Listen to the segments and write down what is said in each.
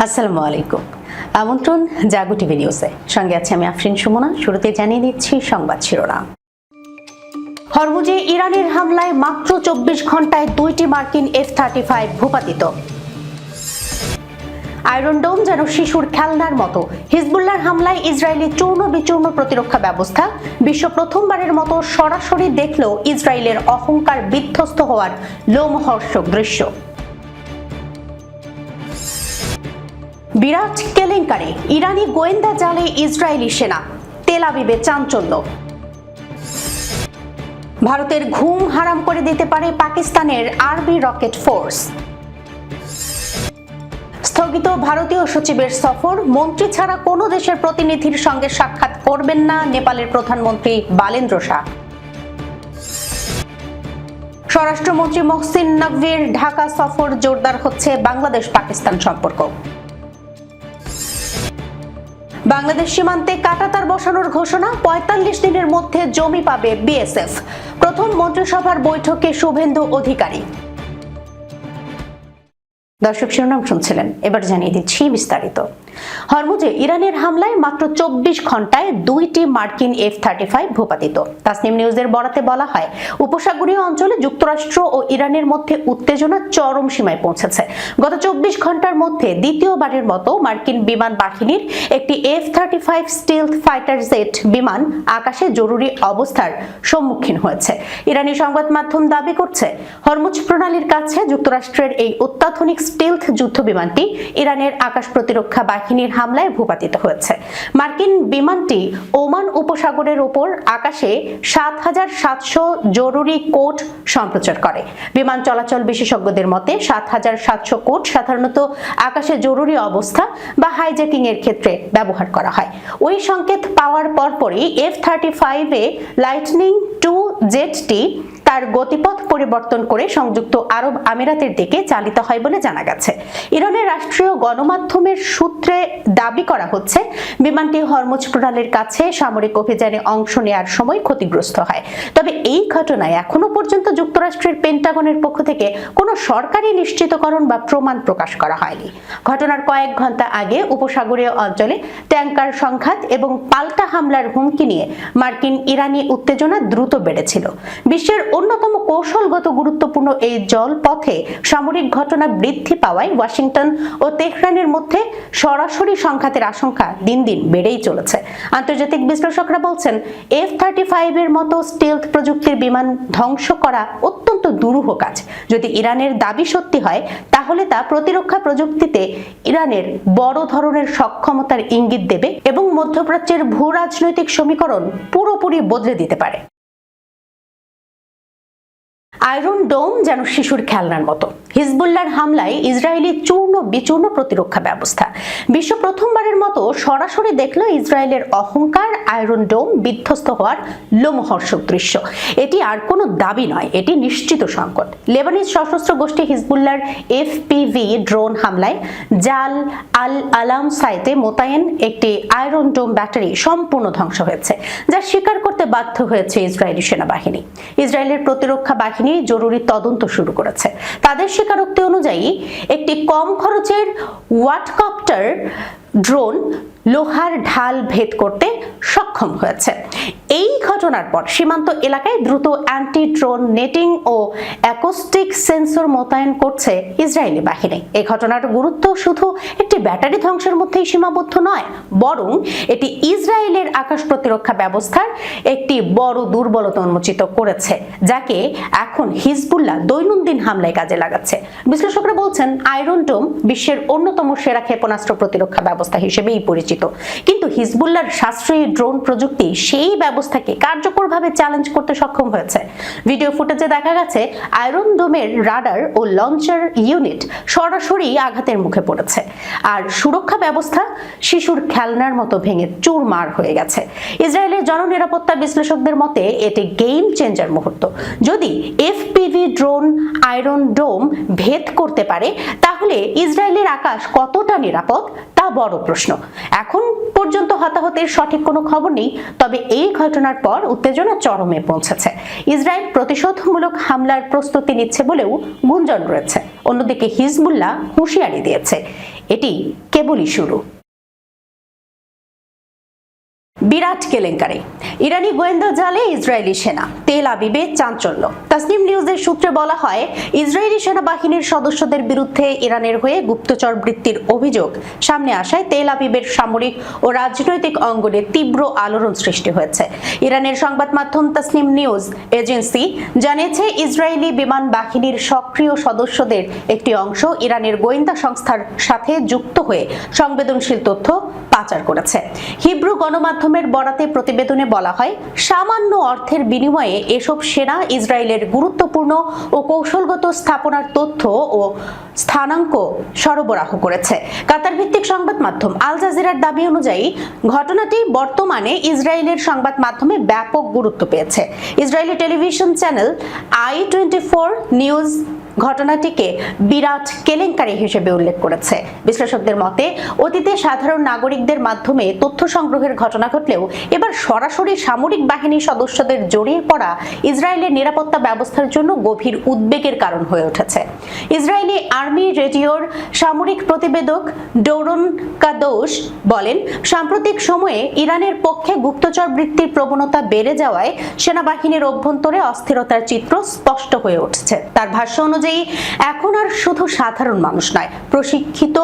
আসসালামু আলাইকুম। আমন্ত্রণ জাগো টিভি নিউজে, সঙ্গে আছে আমি আফরিন সুমনা। শুরুতে জানিয়ে দিচ্ছি সংবাদ শিরোনাম। হরমুজে ইরানের হামলায় মাত্র 24 ঘন্টায় 2টি মার্কিন F-35 ভূপাতিত। আয়রন ডোম যেন শিশুর খেলনার মতো, হিজবুল্লাহর হামলায় ইসরায়েলি চূর্ণ বিচূর্ণ প্রতিরক্ষা ব্যবস্থা। বিশ্ব প্রথমবারের মতো সরাসরি দেখল ইসরায়েলের অহংকার বিধ্বস্ত হওয়ার লোমহর্ষক দৃশ্য। বিরাট কেলেঙ্কারি, ইরানি গোয়েন্দা জালে ইসরায়েলি সেনা, তেল আবিবে চাঞ্চল্য। ভারতের ঘুম হারাম করে দিতে পারে পাকিস্তানের আর্মি রকেট ফোর্স। স্থগিত ভারতীয় সচিবের সফর, মন্ত্রী ছাড়া কোনো দেশের প্রতিনিধির সঙ্গে সাক্ষাৎ করবেন না নেপালের প্রধানমন্ত্রী বালেন্দ্র শাহ। স্বরাষ্ট্রমন্ত্রী মহসিন নকভির ঢাকা সফর, জোরদার হচ্ছে বাংলাদেশ পাকিস্তান সম্পর্ক। বাংলাদেশ সীমান্তে কাঁটাতার বসানোর ঘোষণা, 45 দিনের মধ্যে জমি পাবে বিএসএফ। প্রথম মন্ত্রিসভার বৈঠকে শুভেন্দু অধিকারী। দর্শক শিরোনাম শুনছিলেন, এবার জানিয়ে দিচ্ছি বিস্তারিত। হরমুজে ইরানের হামলায় মাত্র 24 ঘন্টায় 2টি মার্কিন F-35 ভূপাতিত। তাসনিম নিউজের বরাতে বলা হয়, উপসাগরীয় অঞ্চলে যুক্তরাষ্ট্র ও ইরানের মধ্যে উত্তেজনা চরম সীমায় পৌঁছেছে। গত 24 ঘন্টার মধ্যে দ্বিতীয়বারের মতো মার্কিন বিমান বাহিনীর একটি F-35 স্টিলথ ফাইটার জেট বিমান আকাশে জরুরি অবস্থার সম্মুখীন হয়েছে। ইরানি সংবাদ মাধ্যম দাবি করছে, হরমুজ প্রণালীর কাছে যুক্তরাষ্ট্রের এই অত্যাধুনিক স্টিলথ যুদ্ধ বিমানটি ইরানের আকাশ প্রতিরক্ষা বাহিনীর হামলায় ভূপাতিত হয়েছে। মার্কিন বিমানটি ওমান উপসাগরের উপর আকাশে ৭৭০০ জরুরি কোড সম্প্রচার করে। বিমান চলাচল বিশেষজ্ঞদের মতে ৭৭০০ কোড সাধারণত আকাশে জরুরি অবস্থা বা হাইজ্যাকিং এর ক্ষেত্রে ব্যবহার করা হয়। ওই সংকেত পাওয়ার পরপরই F-35 লাইটনিং 2 জেটটি তার গতিপথ পরিবর্তন করে সংযুক্ত আরব আমিরাতের দিকে চালিত হয় বলে জানা গেছে। ইরানের রাষ্ট্রীয় গণমাধ্যমের সূত্রে দাবি করা হচ্ছে, বিমানটি হরমুজ প্রণালীর কাছে সামরিক অভিযানে অংশ নেওয়ার সময় ক্ষতিগ্রস্ত হয়। তবে এই ঘটনায় এখনো পর্যন্ত যুক্তরাষ্ট্রের পেন্টাগনের পক্ষ থেকে কোনো সরকারি নিশ্চিতকরণ বা প্রমাণ প্রকাশ করা হয়নি। ঘটনার কয়েক ঘন্টা আগে উপসাগরীয় অঞ্চলে ট্যাঙ্কার সংঘাত এবং পাল্টা হামলার হুমকি নিয়ে মার্কিন ইরানি উত্তেজনা দ্রুত বেড়েছিল। বিশ্বের অন্যতম কৌশলগত গুরুত্বপূর্ণ এই জলপথে সামরিক ঘটনা বৃদ্ধি পাওয়ায় ওয়াশিংটন ও তেহরানের মধ্যে সরাসরি সংঘাতের আশঙ্কা দিন দিন বেড়েই চলেছে। আন্তর্জাতিক বিশ্লেষকরা বলছেন, F-35 এর মতো স্টিলথ প্রযুক্তির বিমান ধ্বংস করা অত্যন্ত দুরূহ কাজ। যদি ইরানের দাবি সত্যি হয়, তাহলে তা প্রতিরক্ষা প্রযুক্তিতে ইরানের বড় ধরনের সক্ষমতার ইঙ্গিত দেবে এবং মধ্যপ্রাচ্যের ভূ রাজনৈতিক সমীকরণ পুরোপুরি বদলে দিতে পারে। আয়রন ডোম যেন শিশুর খেলনার মতো, হিজবুল্লাহর হামলায় ইসরায়েলি চূর্ণ বিচূর্ণ প্রতিরক্ষা ব্যবস্থা। বিশ্ব প্রথমবারের মতো সরাসরি দেখল ইসরায়েলের অহংকার আয়রন ডোম বিধ্বস্ত হওয়ার লোমহর্ষক দৃশ্য। এটি আর কোনো দাবি নয়, এটি নিশ্চিত সংকট। লেবানিজ সশস্ত্র গোষ্ঠী হিজবুল্লাহর FPV ড্রোন হামলায় জাল আল আলাম সাইটে মোতায়েন একটি আয়রন ডোম ব্যাটারি সম্পূর্ণ ধ্বংস হয়েছে, যা স্বীকার করতে বাধ্য হয়েছে ইসরায়েলি সেনাবাহিনী। ইসরায়েলের প্রতিরক্ষা বাহিনী জরুরি তদন্ত শুরু করেছে। তাদের স্বীকারোক্তি অনুযায়ী একটি কম খরচের ওয়াটকপ্টার ড্রোন লোহার ঢাল ভেদ করতে সক্ষম হয়েছে। এই ঘটনার পর সীমান্ত এলাকায় দ্রুত অ্যান্টি ড্রোন নেটিং ও অ্যাকোস্টিক সেন্সর মোতায়েন করছে ইসরায়েলি বাহিনী। এই ঘটনার গুরুত্ব শুধু একটি ব্যাটারি ধ্বংসের মধ্যেই সীমাবদ্ধ নয়, বরং এটি ইসরায়েলের আকাশ প্রতিরক্ষা ব্যবস্থার একটি বড় দুর্বলতা উন্মোচিত করেছে, যাকে এখন হিজবুল্লাহ দৈনন্দিন হামলায় কাজে লাগাচ্ছে। বিশ্লেষকরা বলছেন, আয়রন ডোম বিশ্বের অন্যতম সেরা ক্ষেপণাস্ত্র প্রতিরক্ষা ব্যবস্থা হিসেবেই পরিচিত, কিন্তু হিজবুল্লাহর সাশ্রয়ী ড্রোন প্রযুক্তি সেই ব্যবস্থাকে কার্যকরভাবে চ্যালেঞ্জ করতে সক্ষম হয়েছে। ভিডিও ফুটেজে দেখা গেছে আয়রন ডোমের রাডার ও লঞ্চার ইউনিট সরাসরি আঘাতের মুখে পড়েছে, আর সুরক্ষা ব্যবস্থা শিশুর খেলনার মতো ভেঙে চুরমার হয়ে গেছে। ইসরায়েলের জননিরাপত্তা বিশ্লেষকদের মতে এটি গেম চেঞ্জার মুহূর্ত। যদি FPV ড্রোন আয়রন ডোম ভেদ করতে পারে, তাহলে ইসরায়েলের আকাশ কতটা নিরাপদ তা বড় প্রশ্ন। এখন পর্যন্ত হতাহতের সঠিক কোনো খবর নেই, তবে এই ঘটনার পর উত্তেজনা চরমে পৌঁছেছে। ইসরায়েল প্রতিশোধমূলক হামলার প্রস্তুতি নিচ্ছে বলেও গুঞ্জন রয়েছে। অন্যদিকে হিজবুল্লাহ হুঁশিয়ারি দিয়েছে, এটি কেবলই শুরু। বিরাট কেলেঙ্কারি, ইরানি গোয়েন্দা জালে ইসরায়েলি সেনা, তেল আবিবে চাঞ্চল্য। তাসনিম নিউজের সূত্রে বলা হয়, ইসরায়েলি সেনাবাহিনীর সদস্যদের বিরুদ্ধে ইরানের হয়ে গুপ্তচর বৃত্তির অভিযোগ সামনে আসায় তেল আবিবের সামরিক ও রাজনৈতিক অঙ্গনে তীব্র আলোড়ন সৃষ্টি হয়েছে। ইরানের সংবাদ মাধ্যম তাসনিম নিউজ এজেন্সি জানিয়েছে, ইসরায়েলি বিমান বাহিনীর সক্রিয় সদস্যদের একটি অংশ ইরানের গোয়েন্দা সংস্থার সাথে যুক্ত হয়ে সংবেদনশীল তথ্য পাচার করেছে। হিব্রু গণমাধ্যমের বরাতে প্রতিবেদনে বলা হয়, সামান্য অর্থের বিনিময়ে এসব সেনা ইসরায়েলের গুরুত্বপূর্ণ ও কৌশলগত স্থাপনার তথ্য ও স্থানাঙ্ক সরবরাহ করেছে। কাতার ভিত্তিক সংবাদ মাধ্যম আল জাজিরার দাবি অনুযায়ী ঘটনাটি বর্তমানে ইসরায়েলের সংবাদ মাধ্যমে ব্যাপক গুরুত্ব পেয়েছে। Israeli television channel i24 news ঘটনাটিকে বিরাট কেলেঙ্কারি হিসেবে উল্লেখ করেছে। বিশ্লেষকদের মতে, অতীতে সাধারণ নাগরিকদের মাধ্যমে তথ্য সংগ্রহের ঘটনা ঘটলেও এবার সরাসরি সামরিক বাহিনীর সদস্যদের জড়িয়ে পড়া ইসরায়েলের নিরাপত্তা ব্যবস্থার জন্য গভীর উদ্বেগের কারণ হয়ে উঠেছে। ইসরায়েলি আর্মি রেডিওর সামরিক প্রতিবেদক ডোরন কাদোশ বলেন, সাম্প্রতিক সময়ে ইরানের পক্ষে গুপ্তচর বৃত্তির প্রবণতা বেড়ে যাওয়ায় সেনাবাহিনীর অভ্যন্তরে অস্থিরতার চিত্র স্পষ্ট হয়ে উঠছে। তার ভাষ্য অনুযায়ী এখন আর শুধু সাধারণ মানুষ নয়, প্রশিক্ষিত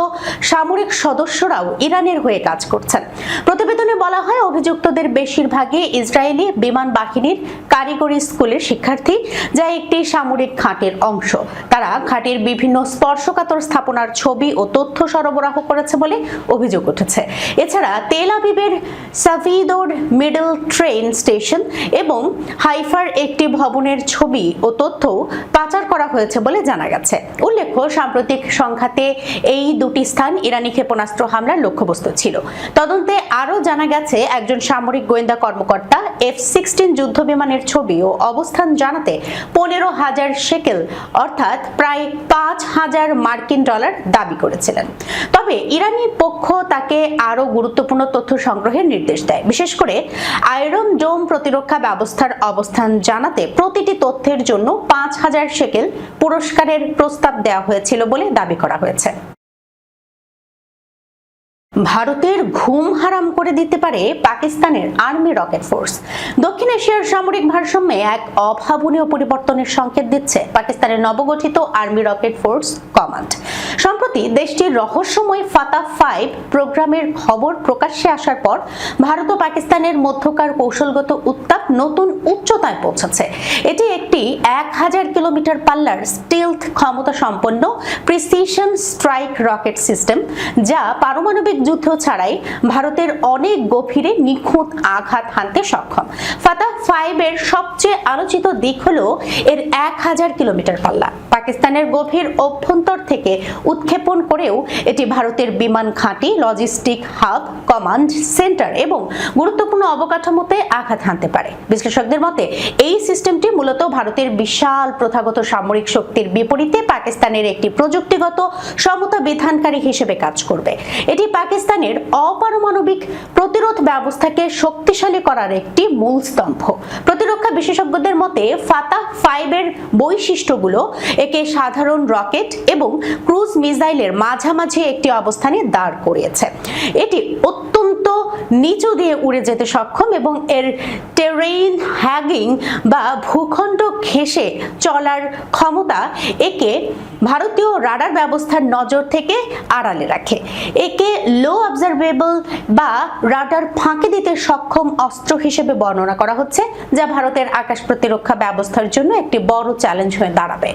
সামরিক সদস্যরাও ইরানের হয়ে কাজ করছেন। প্রতিবেদনে বলা হয়, অভিযুক্তদের বেশিরভাগই ইসরায়েলি বিমান বাহিনীর কারিগরি স্কুলের শিক্ষার্থী, যা একটি সামরিক ঘাঁটির অংশ। তারা ঘাঁটির বিভিন্ন স্পর্শকাতর স্থাপনার ছবি ও তথ্য সরবরাহ করেছে বলে অভিযোগ উঠেছে। এছাড়া তেল আবিবের সাভিদোর মিডল ট্রেন স্টেশন এবং হাইফার একটি ভবনের ছবি ও তথ্য পাচার করা হয়েছে বলে জানা গেছে। উল্লেখ্য, সাম্প্রতিক সংঘাতে এই দুটি স্থান ইরানি ক্ষেপণাস্ত্র হামলার লক্ষ্যবস্তু ছিল। তদন্তে আরও জানা গেছে, একজন সামরিক গোয়েন্দা কর্মকর্তা F-16 যুদ্ধ বিমানের ছবি ও অবস্থান জানাতে 15,000 শেকেল অর্থাৎ প্রায় 5,000 মার্কিন ডলার দাবি করেছিলেন। তবে ইরানি পক্ষ তাকে আরও গুরুত্বপূর্ণ তথ্য সংগ্রহের নির্দেশ দেয়। বিশেষ করে আয়রন ডোম প্রতিরক্ষা ব্যবস্থার অবস্থান জানাতে প্রতিটি তথ্যের জন্য 5,000 শেকেল পুরস্কারের প্রস্তাব দেওয়া হয়েছিল বলে দাবি করা হয়েছে। ভারতের ঘুম হারাম করে দিতে পারে পাকিস্তানের আর্মি রকেট ফোর্স। দক্ষিণ এশিয়ার সামরিক ভারসাম্যে এক অভাবনীয় পরিবর্তনের সংকেত দিচ্ছে পাকিস্তানের নবগঠিত আর্মি রকেট ফোর্স কমান্ড। সম্প্রতি দেশটির রহস্যময় ফাতাহ 5 প্রোগ্রামের খবর প্রকাশ্যে আসার পর ভারত ও পাকিস্তানের মধ্যকার কৌশলগত উত্তাপ নতুন উচ্চতায় পৌঁছেছে। এটি একটি 1000 কিলোমিটার পাল্লার স্টিলথ ক্ষমতা সম্পন্ন প্রিসিশন স্ট্রাইক রকেট সিস্টেম, যা পারমাণবিক যুদ্ধ ছাড়াই ভারতের অনেক গভীরে নিখুঁত আঘাত হানতে সক্ষম। ফাতাহ 5 এর সবচেয়ে আলোচিত দিক হলো এর 1000 কিলোমিটার পাল্লা। পাকিস্তানের গভীর অভ্যন্তর থেকে উৎক্ষেপণ করেও এটি ভারতের বিমান ঘাঁটি, লজিস্টিক হাব, কমান্ড সেন্টার এবং গুরুত্বপূর্ণ অবকাঠামোতে আঘাত হানতে পারে। বিশ্লেষকদের মতে, এই সিস্টেমটি মূলত ভারতের বিশাল প্রথাগত সামরিক শক্তির বিপরীতে পাকিস্তানের একটি প্রযুক্তিগত সমতা বিধানকারী হিসেবে কাজ করবে। এটি পাকিস্তানের অপারমাণবিক প্রতিরোধ ব্যবস্থাকে শক্তিশালী করার একটি মূল স্তম্ভ। প্রতিরক্ষা বিশেষজ্ঞদের মতে, ফাতাহ 5 এর বৈশিষ্ট্যগুলো একে সাধারণ রকেট এবং ক্রুজ মিসাইলের মাঝামাঝি একটি অবস্থানে দাঁড় করিয়েছে। এটি অত্যন্ত নিচু দিয়ে উড়ে যেতে সক্ষম এবং এর টেরেইন হ্যাগিং বা ভূখণ্ড ঘেঁষে চলার ক্ষমতা একে ভারতীয় রাডার ব্যবস্থার নজর থেকে আড়ালে রাখে। একে লো অবজারভেবল বা রাডার ফাঁকি দিতে সক্ষম অস্ত্র হিসেবে বর্ণনা করা হচ্ছে, যা ভারতের আকাশ প্রতিরক্ষা ব্যবস্থার জন্য একটি বড় চ্যালেঞ্জ হয়ে দাঁড়াবে।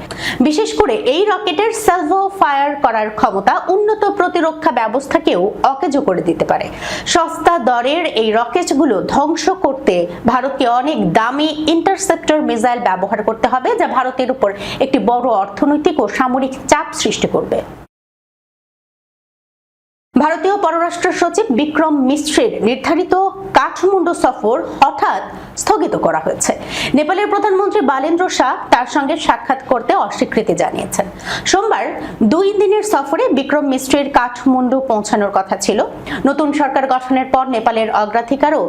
বিশেষ করে এই রকেটের সালভো ফায়ার করার ক্ষমতা উন্নত প্রতিরক্ষা ব্যবস্থাকেও অকেজো করে দিতে পারে। সস্তা দরের এই রকেটগুলো ধ্বংস করতে ভারতকে অনেক দামি ইন্টারসেপ্টর মিসাইল ব্যবহার করতে হবে, যা ভারতের উপর একটি বড় অর্থনৈতিক ও সামরিক চাপ সৃষ্টি করবে। ভারতীয় পররাষ্ট্র সচিব বিক্রম মিশ্রির নির্ধারিত কাঠমান্ডু সফর হঠাৎ স্থগিত করা হয়েছে। নেপালের প্রধানমন্ত্রী বালেন্দ্র শাহ তার সঙ্গে সাক্ষাৎ করতে অস্বীকৃতি জানিয়েছেন। সোমবার 2 দিনের সফরে বিক্রম মিশ্রির কাঠমান্ডু পৌঁছানোর কথা ছিল। নতুন সরকার গঠনের পর নেপালের অগ্রাধিকারও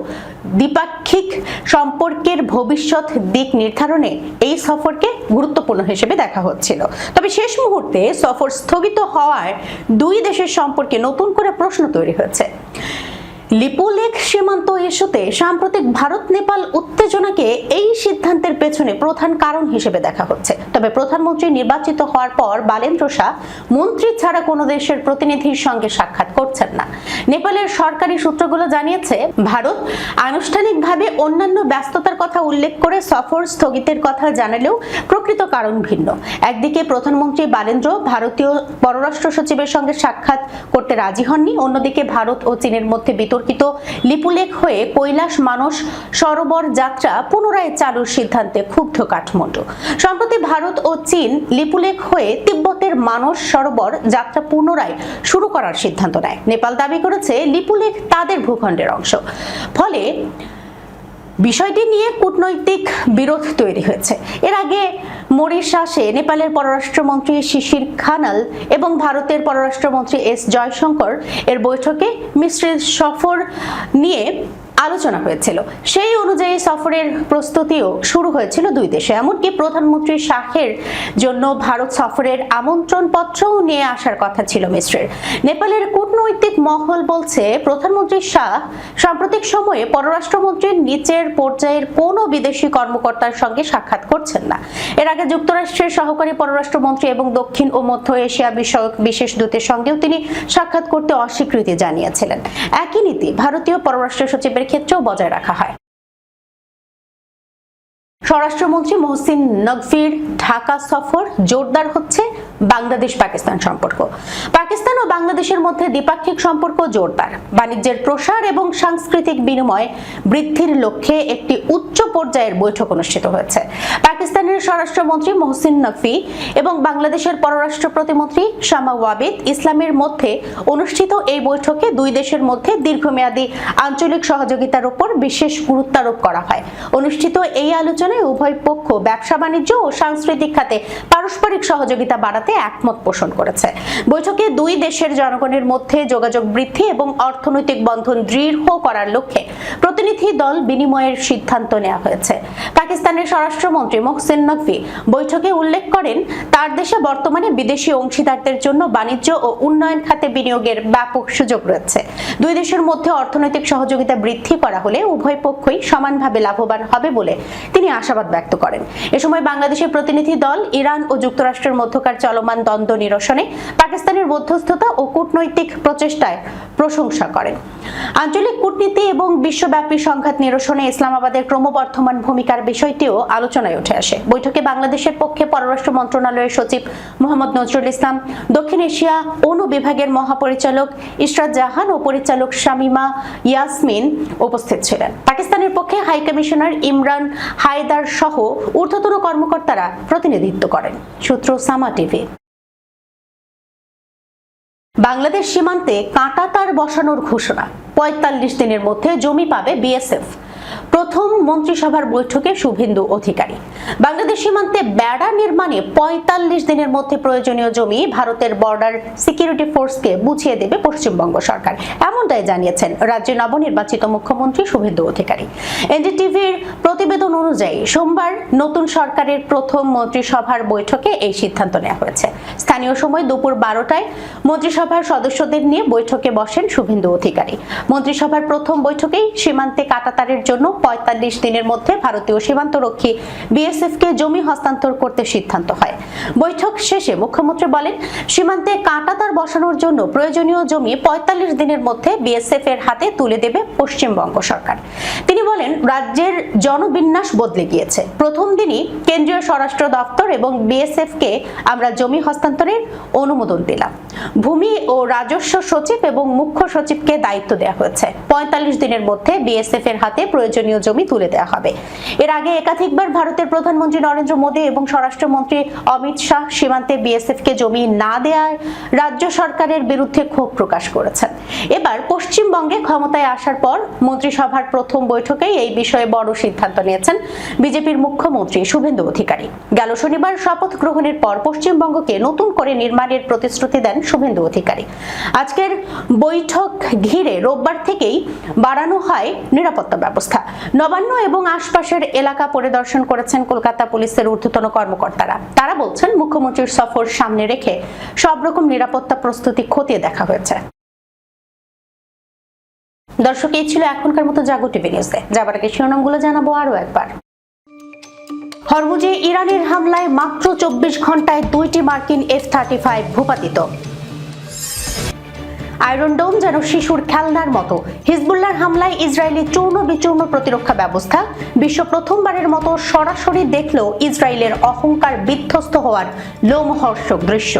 দ্বিপাক্ষিক সম্পর্কের ভবিষ্যৎ দিক নির্ধারণে এই সফরকে গুরুত্বপূর্ণ হিসেবে দেখা হচ্ছিল। তবে শেষ মুহূর্তে সফর স্থগিত হওয়ায় দুই দেশের সম্পর্কে নতুন করে প্রশ্ন তৈরি হয়েছে। লিপুলেখ সীমান্ত ইস্যুতে সাম্প্রতিক ভারত নেপাল উত্তেজনাকে এই সিদ্ধান্তের পেছনে প্রধান কারণ হিসেবে দেখা হচ্ছে। তবে প্রধানমন্ত্রী নির্বাচিত হওয়ার পর বালেন্দ্র শাহ মন্ত্রী ছাড়া কোনো দেশের প্রতিনিধির সঙ্গে সাক্ষাৎ করছেন না। নেপালের সরকারি সূত্রগুলো জানিয়েছে, ভারত আনুষ্ঠানিকভাবে অন্যান্য ব্যস্ততার কথা উল্লেখ করে সফর স্থগিতের কথা জানালেও প্রকৃত কারণ ভিন্ন। একদিকে প্রধানমন্ত্রী বালেন্দ্র ভারতীয় পররাষ্ট্র সচিবের সঙ্গে সাক্ষাৎ করতে রাজি হননি, অন্যদিকে ভারত ও চীনের মধ্যে বিতর্কিত লিপুলেখ হয়ে কৈলাস মানস সরোবর যাত্রা পুনরায় চালুর সিদ্ধান্তে ক্ষুব্ধ কাঠমান্ডু। সম্প্রতি ভারত ও চীন লিপুলেখ হয়ে তিব্বতের মানস সরোবর যাত্রা পুনরায় শুরু করার সিদ্ধান্ত নেয়। নেপাল দাবি করেছে লিপুলেখ তাদের ভূখণ্ডের অংশ। ফলে বিষয়টি নিয়ে কূটনৈতিক বিরোধ তৈরি হয়েছে। এর আগে মরিশাসে নেপালের পররাষ্ট্রমন্ত্রী শিশির খানাল এবং ভারতের পররাষ্ট্রমন্ত্রী এস জয়শঙ্কর এর বৈঠকে মিশ্রের সফর নিয়ে আলোচনা হয়েছিল। সেই অনুযায়ী সফরের প্রস্তুতিও শুরু হয়েছিল দুই দেশে। এমনকি প্রধানমন্ত্রী শাহের জন্য ভারত সফরের আমন্ত্রণ পত্রও নিয়ে আসার কথা ছিল মিশ্রের। নেপালের কূটনৈতিক মহল বলছে, প্রধানমন্ত্রী শাহ সাম্প্রতিক সময়ে পররাষ্ট্রমন্ত্রীর নিচের পর্যায়ের কোনো বিদেশি কর্মকর্তার সঙ্গে সাক্ষাৎ করছেন না। এর আগে যুক্তরাষ্ট্রের সহকারী পররাষ্ট্রমন্ত্রী এবং দক্ষিণ ও মধ্য এশিয়া বিষয়ক বিশেষ দূতের সঙ্গেও তিনি সাক্ষাৎ করতে অস্বীকৃতি জানিয়েছিলেন। একই নীতি ভারতীয় পররাষ্ট্র সচিবের ক্ষেত্রেও বজায় রাখা হয়। স্বরাষ্ট্রমন্ত্রী মহসিন নকভির ঢাকা সফর জোরদার হচ্ছে বাংলাদেশ পাকিস্তান সম্পর্ক। পাকিস্তান ও বাংলাদেশের মধ্যে দ্বিপাক্ষিক সম্পর্ক জোরদার। বাণিজ্যের প্রসার এবং সাংস্কৃতিক বিনিময় বৃদ্ধির লক্ষ্যে একটি উচ্চ পর্যায়ের বৈঠক অনুষ্ঠিত হয়েছে। পাকিস্তানের স্বরাষ্ট্রমন্ত্রী মহসিন নকভি এবং বাংলাদেশের পররাষ্ট্র প্রতিমন্ত্রী শামা ওয়াবিদ ইসলামের মধ্যে অনুষ্ঠিত এই বৈঠকে দুই দেশের মধ্যে দীর্ঘমেয়াদী আঞ্চলিক সহযোগিতার উপর বিশেষ গুরুত্বারোপ করা হয়। অনুষ্ঠিত এই আলোচনায় উভয় পক্ষ ব্যবসা বাণিজ্য ও সাংস্কৃতিক খাতে পারস্পরিক সহযোগিতা বাড়াতে একমত পোষণ করেছে। বৈঠকে দুই দেশের জনগণের মধ্যে যোগাযোগ বৃদ্ধি এবং অর্থনৈতিক বন্ধন দৃঢ় করার লক্ষ্যে প্রতিনিধি দল বিনিময়ের সিদ্ধান্ত নেওয়া হয়েছে। পাকিস্তানের স্বরাষ্ট্রমন্ত্রী মহসিন নকভি বৈঠকে উল্লেখ করেন, তার দেশে বর্তমানে বিদেশি অংশীদারদের জন্য বাণিজ্য ও উন্নয়ন খাতে বিনিয়োগের ব্যাপক সুযোগ রয়েছে। দুই দেশের মধ্যে অর্থনৈতিক সহযোগিতা বৃদ্ধি করা হলে উভয় পক্ষই সমানভাবে লাভবান হবে বলে তিনি আশাবাদ ব্যক্ত করেন। এ সময় বাংলাদেশের প্রতিনিধি দল ইরান ও যুক্তরাষ্ট্রের মধ্যকার চলমান দ্বন্দ্ব নিরসনে পাকিস্তানের মধ্যস্থতা ও কূটনৈতিক প্রচেষ্টায় প্রশংসা করেন। আঞ্চলিক কূটনীতি এবং বিশ্বব্যাপী সংঘাত নিরসনে ইসলামাবাদের ক্রমবর্ধমান ভূমিকার বিষয়টিও আলোচনায় উঠে আসে। বৈঠকে বাংলাদেশের পক্ষে পররাষ্ট্র মন্ত্রণালয়ের সচিব মোহাম্মদ নজরুল ইসলাম, দক্ষিণ এশিয়া অনু বিভাগের মহাপরিচালক ইশরাত জাহান ও পরিচালক শামিমা ইয়াসমিন উপস্থিত ছিলেন। পাকিস্তানের পক্ষে হাই কমিশনার ইমরান হায়দার সহ ঊর্ধ্বতন কর্মকর্তারা প্রতিনিধিত্ব করেন। সূত্র সামা টিভি। বাংলাদেশ সীমান্তে কাঁটাতার বসানোর ঘোষণা, ৪৫ দিনের মধ্যে জমি পাবে বিএসএফ। প্রথম মন্ত্রিসভার বৈঠকে শুভেন্দু অধিকারী। বাংলাদেশ সীমান্তে বেড়া নির্মাণে ৪৫ দিনের মধ্যে প্রয়োজনীয় জমি ভারতের বর্ডার সিকিউরিটি ফোর্সকে বুঝিয়ে দেবে পশ্চিমবঙ্গ সরকার, এমনটাই জানিয়েছেন রাজ্যের নবনির্বাচিত মুখ্যমন্ত্রী শুভেন্দু অধিকারী। এনডিটিভির প্রতিবেদন অনুযায়ী সোমবার নতুন সরকারের প্রথম মন্ত্রিসভার বৈঠকে এই সিদ্ধান্ত নেওয়া হয়েছে। স্থানীয় সময় দুপুর ১২টায় মন্ত্রিসভার সদস্যদের নিয়ে বৈঠকে বসেন শুভেন্দু অধিকারী। মন্ত্রিসভার প্রথম বৈঠকেই সীমান্তে কাঁটাতারের জন্য ৪৫ দিনের মধ্যে ভারতীয় সীমান্তরক্ষী বিএসএফ কে জমি হস্তান্তর করতে সিদ্ধান্ত হয়। বৈঠক শেষে মুখ্যমন্ত্রী বলেন, সীমান্তে কাঁটাতার বসানোর জন্য প্রয়োজনীয় জমি ৪৫ দিনের মধ্যে বিএসএফ এর হাতে তুলে দেবে পশ্চিমবঙ্গ সরকার। তিনি বলেন, রাজ্যের জনবিন্যাস বদলে গিয়েছে। প্রথম দিনই কেন্দ্রীয় স্বরাষ্ট্র দপ্তর এবং বিএসএফ কে আমরা জমি হস্তান্তরের অনুমোদন দিলাম। ভূমি ও রাজস্ব সচিব এবং মুখ্য সচিবকে দায়িত্ব দেওয়া হয়েছে। ৪৫ দিনের মধ্যে বিএসএফ এর হাতে প্রয়োজনীয় জমি তুলে দেওয়া হবে। এর আগে একাধিকবার ভারতের প্রধানমন্ত্রী নরেন্দ্র মোদী এবং স্বরাষ্ট্রমন্ত্রী অমিত শাহ সীমান্তে বিএসএফ কে জমি না দেওয়ায় রাজ্য সরকারের বিরুদ্ধে ক্ষোভ প্রকাশ করেছেন। এবার পশ্চিমবঙ্গে ক্ষমতায় আসার পর মন্ত্রিসভার প্রথম বৈঠকেই এই বিষয়ে বড় সিদ্ধান্ত নিয়েছেন বিজেপির মুখ্যমন্ত্রী শুভেন্দু অধিকারী। গেল শনিবার শপথ গ্রহণের পর পশ্চিমবঙ্গকে নতুন করে নির্মাণের প্রতিশ্রুতি দেন শুভেন্দু অধিকারী। আজকের বৈঠক ঘিরে রোববার থেকেই বাড়ানো হয় নিরাপত্তা ব্যবস্থা। ব্যবস্থা। নবান্ন এবং আশপাশের এলাকা পরিদর্শন করেছেন কলকাতা পুলিশের ঊর্ধ্বতন কর্মকর্তারা। তারা বলছেন, মুখ্যমন্ত্রীর সফর সামনে রেখে সব রকম নিরাপত্তা প্রস্তুতি খতিয়ে দেখা হয়েছে। দর্শক, এই ছিল এখনকার মতো জাগো টিভি নিউজে। যাবার আগে শিরোনামগুলো জানাবো আরো একবার। হরমুজে ইরানের হামলায় মাত্র 24 ঘন্টায় 2টি মার্কিন F-35 ভূপাতিত। আয়রন ডোম যেন শিশুর খেলনার মতো। হিজবুল্লাহর হামলায় ইসরায়েলি চূর্ণ বিচূর্ণ প্রতিরক্ষা ব্যবস্থা। বিশ্ব প্রথমবারের মতো সরাসরি দেখল ইসরায়েলের অহংকার বিধ্বস্ত হওয়ার লোমহর্ষক দৃশ্য।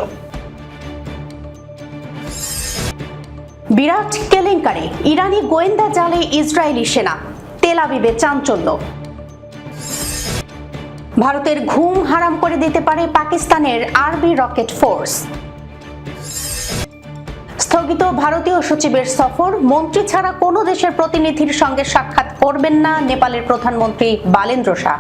বিরাট কেলেঙ্কারি, ইরানি গোয়েন্দা জালে ইসরায়েলি সেনা। তেল আবিবে চাঞ্চল্য। ভারতের ঘুম হারাম করে দিতে পারে পাকিস্তানের আর্মি রকেট ফোর্স। স্থগিত ভারতীয় সচিবের সফর। মন্ত্রী ছাড়া কোনো দেশের প্রতিনিধির সঙ্গে সাক্ষাৎ করবেন না নেপালের প্রধানমন্ত্রী বালেন্দ্র শাহ।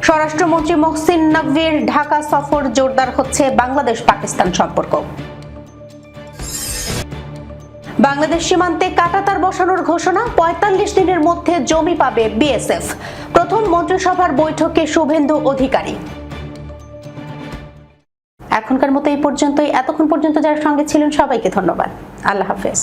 স্বরাষ্ট্রমন্ত্রী মহসিন নকভির ঢাকা সফর। জোরদার হচ্ছে বাংলাদেশ পাকিস্তান সম্পর্ক। বাংলাদেশ সীমান্তে কাঁটাতার বসানোর ঘোষণা। 45 দিনের মধ্যে জমি পাবে বিএসএফ। প্রথম মন্ত্রিসভার বৈঠকে শুভেন্দু অধিকারী। এখনকার মতো এই পর্যন্তই। এতক্ষণ পর্যন্ত যারা সঙ্গে ছিলেন সবাইকে ধন্যবাদ। আল্লাহ হাফেজ।